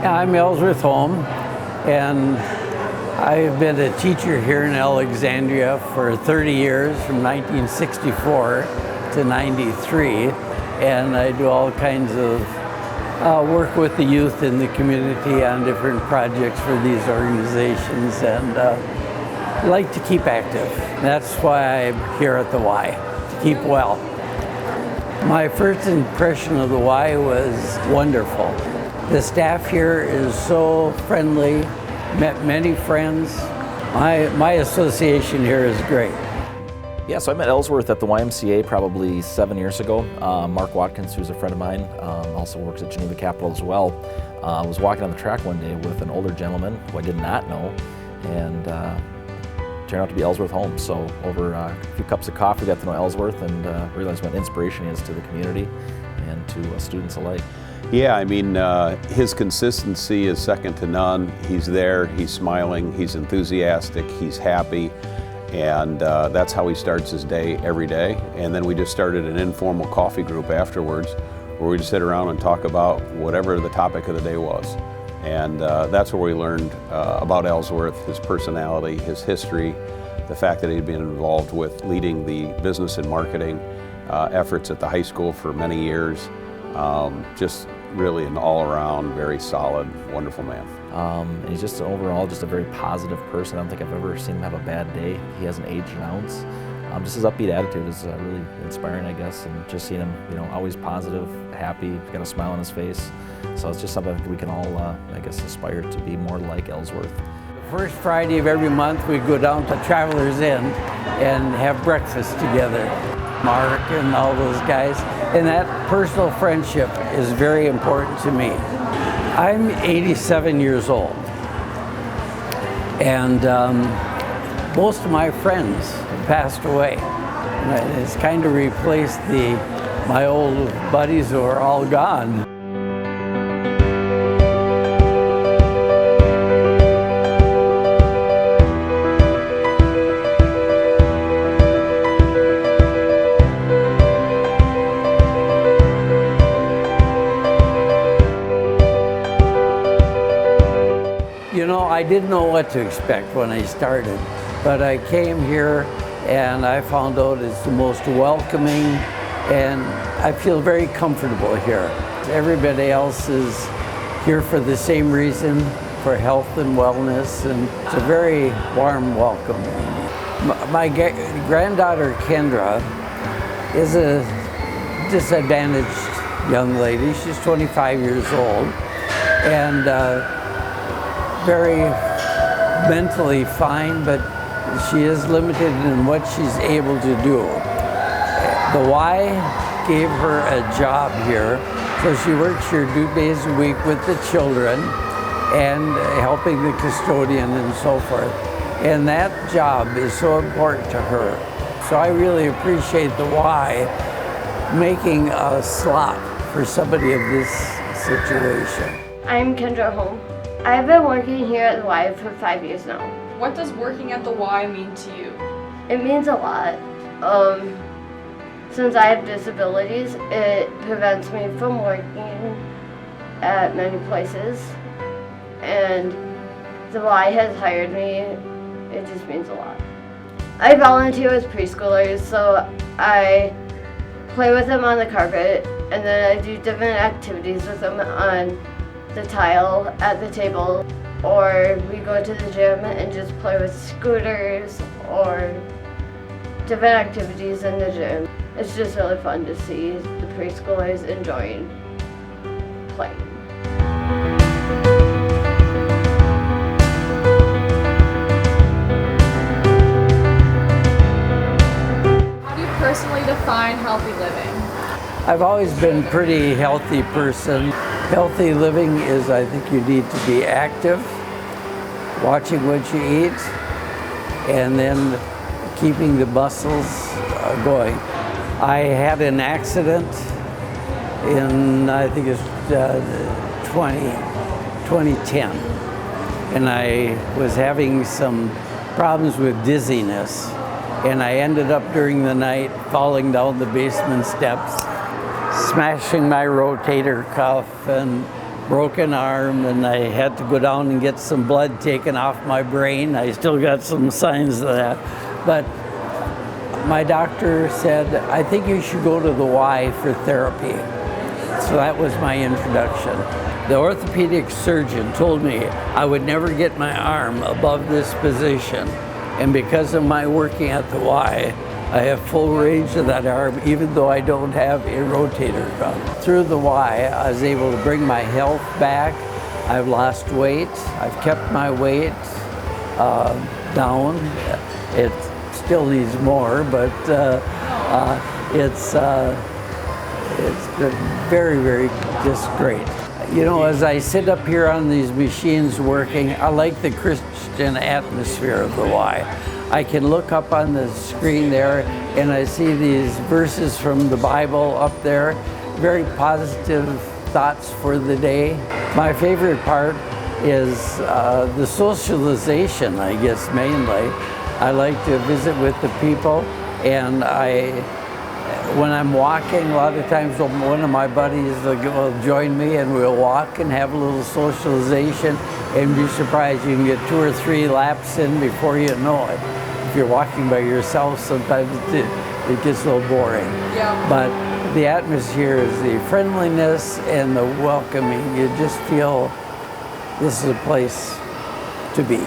I'm Elsworth Holm, and I've been a teacher here in Alexandria for 30 years, from 1964 to 93, and I do all kinds of work with the youth in the community on different projects for these organizations, and like to keep active. That's why I'm here at the Y, to keep well. My first impression of the Y was wonderful. The staff here is so friendly, met many friends. My association here is great. Yeah, so I met Elsworth at the YMCA probably 7 years ago. Mark Watkins, who's a friend of mine, also works at Geneva Capital as well. I was walking on the track one day with an older gentleman who I did not know, and turned out to be Elsworth Holm. So over a few cups of coffee, got to know Elsworth and realized what an inspiration he is to the community and to students alike. Yeah, I mean, his consistency is second to none. He's there, he's smiling, he's enthusiastic, he's happy, and that's how he starts his day every day. And then we just started an informal coffee group afterwards where we just sit around and talk about whatever the topic of the day was. And that's where we learned about Elsworth, his personality, his history, the fact that he'd been involved with leading the business and marketing efforts at the high school for many years. Just really an all-around, very solid, wonderful man. And he's just overall just a very positive person. I don't think I've ever seen him have a bad day. He hasn't aged an ounce. Just his upbeat attitude is really inspiring, I guess, and just seeing him, always positive, happy, got a smile on his face. So it's just something that we can all, I guess, aspire to be more like Elsworth. The first Friday of every month, we go down to Travelers Inn and have breakfast together. Mark and all those guys, and that personal friendship is very important to me. I'm 87 years old, and most of my friends have passed away. And it's kind of replaced my old buddies who are all gone. I didn't know what to expect when I started, but I came here and I found out it's the most welcoming, and I feel very comfortable here. Everybody else is here for the same reason, for health and wellness, and it's a very warm welcome. My granddaughter Kendra is a disadvantaged young lady. She's 25 years old, and very mentally fine, but she is limited in what she's able to do. The Y gave her a job here, so she works here 2 days a week with the children and helping the custodian and so forth. And that job is so important to her. So I really appreciate the Y making a slot for somebody of this situation. I'm Kendra Holm. I've been working here at the Y for 5 years now. What does working at the Y mean to you? It means a lot. Since I have disabilities, it prevents me from working at many places. And the Y has hired me. It just means a lot. I volunteer with preschoolers, so I play with them on the carpet, and then I do different activities with them on the tile at the table, or we go to the gym and just play with scooters or different activities in the gym. It's just really fun to see the preschoolers enjoying playing. How do you personally define healthy living? I've always been a pretty healthy person. Healthy living is, I think you need to be active, watching what you eat, and then keeping the muscles going. I had an accident in, I think it's 2010, and I was having some problems with dizziness, and I ended up during the night falling down the basement steps, smashing my rotator cuff and broken arm, and I had to go down and get some blood taken off my brain. I still got some signs of that. But my doctor said, I think you should go to the Y for therapy. So that was my introduction. The orthopedic surgeon told me I would never get my arm above this position. And because of my working at the Y, I have full range of that arm, even though I don't have a rotator cuff. Through the Y, I was able to bring my health back. I've lost weight. I've kept my weight down. It still needs more, but it's been very, very just great. You know, as I sit up here on these machines working, I like the Christian atmosphere of the Y. I can look up on the screen there and I see these verses from the Bible up there, very positive thoughts for the day. My favorite part is the socialization, I guess, mainly. I like to visit with the people, and when I'm walking, a lot of times one of my buddies will join me and we'll walk and have a little socialization, and be surprised you can get 2 or 3 laps in before you know it. If you're walking by yourself, sometimes it gets a little boring. Yeah. But the atmosphere is the friendliness and the welcoming. You just feel this is a place to be.